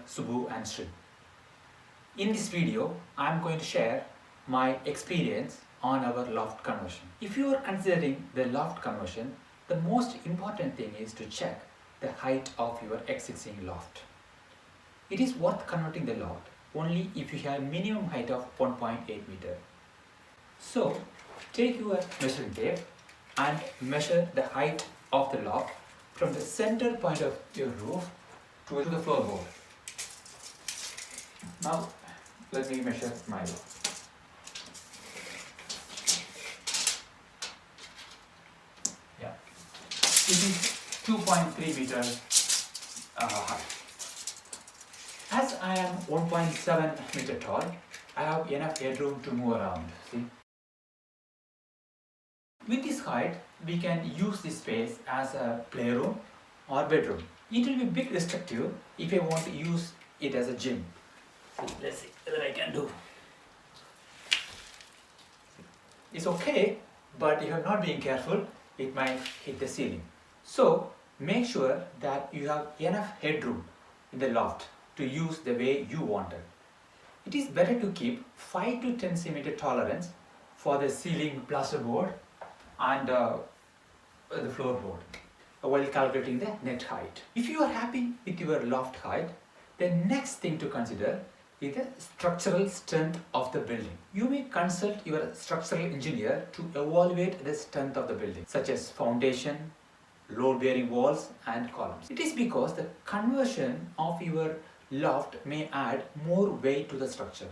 Subbu and Sree. In this video, I am going to share my experience on our loft conversion. If you are considering the loft conversion, the most important thing is to check the height of your existing loft. It is worth converting the loft only if you have minimum height of 1.8 meter. So, take your measuring tape and measure the height of the loft from the center point of your roof to the floorboard. Now, let me measure my loft. Yeah, this is 2.3 meters high. As I am 1.7 meter tall, I have enough headroom to move around. See? With this height, we can use this space as a playroom or bedroom. It will be a bit restrictive if I want to use it as a gym. So let's see what I can do. It's okay, but if I'm not being careful, it might hit the ceiling. So make sure that you have enough headroom in the loft to use the way you want it. It is better to keep 5 to 10 cm tolerance for the ceiling plasterboard and the floorboard while calculating the net height. If you are happy with your loft height, the next thing to consider is the structural strength of the building. You may consult your structural engineer to evaluate the strength of the building, such as foundation, load-bearing walls and columns. It is because the conversion of your loft may add more weight to the structure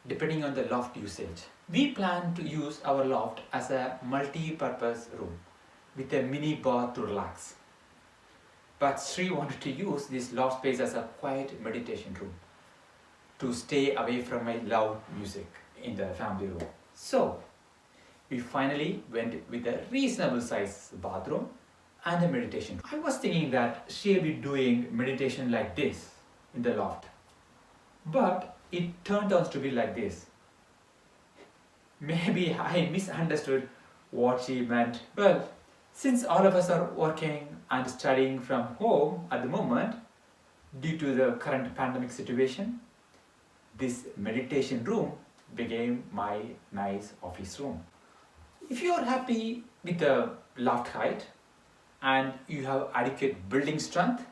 depending on the loft usage. We plan to use our loft as a multi-purpose room with a mini bar to relax. But Sree wanted to use this loft space as a quiet meditation room to stay away from my loud music in the family room. So we finally went with a reasonable size bathroom and a meditation room. I was thinking that she'll be doing meditation like this in the loft, but it turned out to be like this. Maybe I misunderstood what she meant. Well, since all of us are working and studying from home at the moment due to the current pandemic situation, this meditation room became my nice office room. If you are happy with the loft height and you have adequate building strength,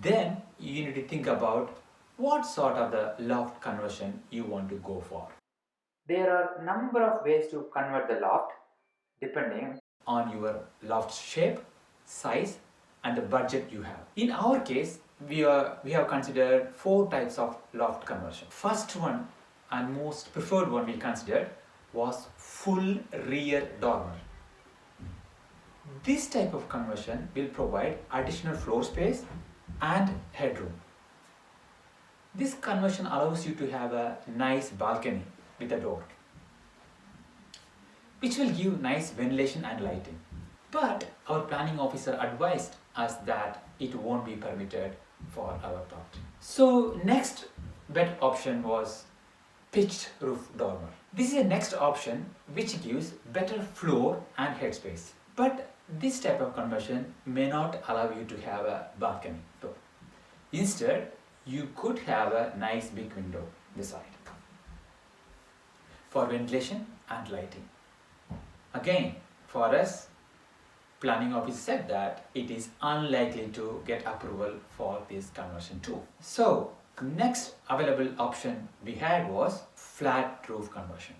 then you need to think about what sort of the loft conversion you want to go for. There are a number of ways to convert the loft depending on your loft shape, size and the budget you have. In our case, we have considered 4 types of loft conversion. First one and most preferred one we considered was full rear dormer. This type of conversion will provide additional floor space and headroom. This conversion allows you to have a nice balcony with a door, which will give nice ventilation and lighting. But our planning officer advised us that it won't be permitted for our property. So next best option was pitched roof dormer. This is the next option which gives better floor and headspace. But this type of conversion may not allow you to have a balcony door. Instead, you could have a nice big window this side for ventilation and lighting. Again, for us, planning office said that it is unlikely to get approval for this conversion too. So next available option we had was flat roof conversion.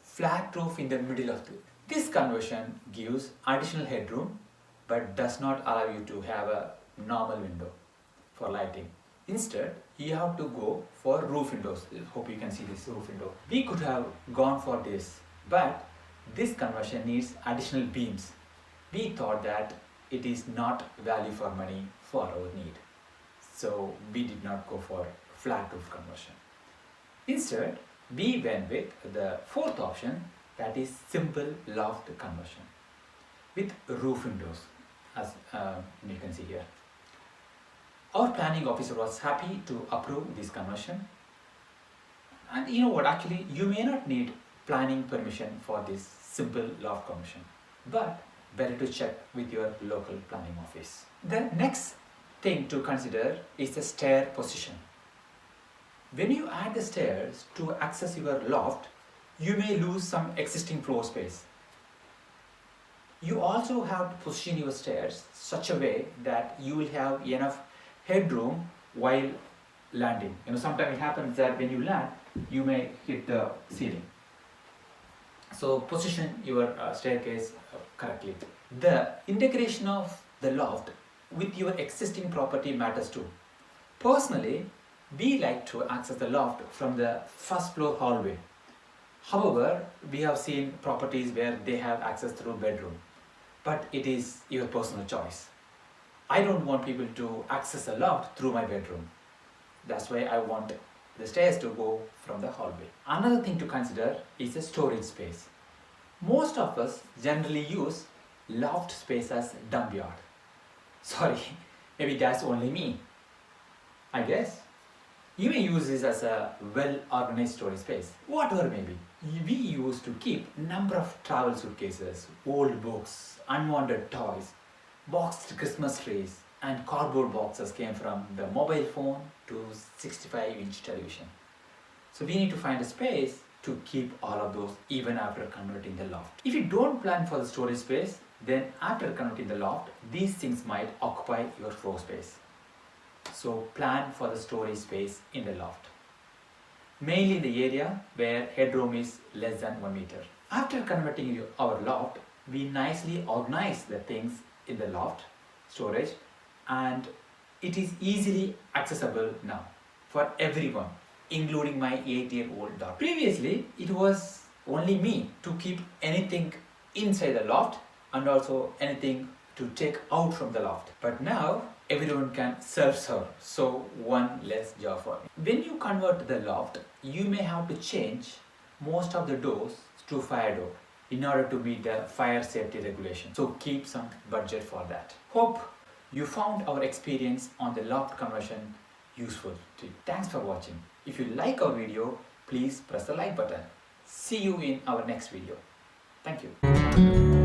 Flat roof in the middle of this conversion gives additional headroom but does not allow you to have a normal window for lighting. Instead, you have to go for roof windows. I hope you can see this roof window. We could have gone for this, but this conversion needs additional beams. We thought that it is not value for money for our need. So we did not go for flat roof conversion. Instead, we went with the 4th option, that is simple loft conversion with roof windows, as you can see here. Our planning officer was happy to approve this conversion. And you know what, actually you may not need planning permission for this simple loft conversion, but better to check with your local planning office. The next thing to consider is the stair position. When you add the stairs to access your loft, you may lose some existing floor space. You also have to position your stairs such a way that you will have enough headroom while landing. Sometimes it happens that when you land, you may hit the ceiling. So position your staircase correctly. The integration of the loft with your existing property matters too. Personally, we like to access the loft from the first floor hallway. However, we have seen properties where they have access through bedroom, but it is your personal choice. I don't want people to access the loft through my bedroom. That's why I want the stairs to go from the hallway. Another thing to consider is the storage space. Most of us generally use loft space as dump yard. Sorry, maybe that's only me. I guess you may use this as a well-organized storage space, whatever may be. We used to keep number of travel suitcases, old books, unwanted toys, boxed Christmas trees, and cardboard boxes came from the mobile phone to 65-inch television. So we need to find a space to keep all of those even after converting the loft. If you don't plan for the storage space, then after converting the loft, these things might occupy your floor space. So plan for the storage space in the loft, mainly in the area where headroom is less than 1 meter. After converting our loft, we nicely organize the things in the loft storage, and it is easily accessible now for everyone, including my 8-year-old daughter. Previously, it was only me to keep anything inside the loft and also anything to take out from the loft. But now everyone can self-serve, so one less job for me. When you convert the loft, you may have to change most of the doors to fire door in order to meet the fire safety regulation. So keep some budget for that. Hope you found our experience on the loft conversion useful to you. Thanks for watching. If you like our video, please press the like button. See you in our next video. Thank you.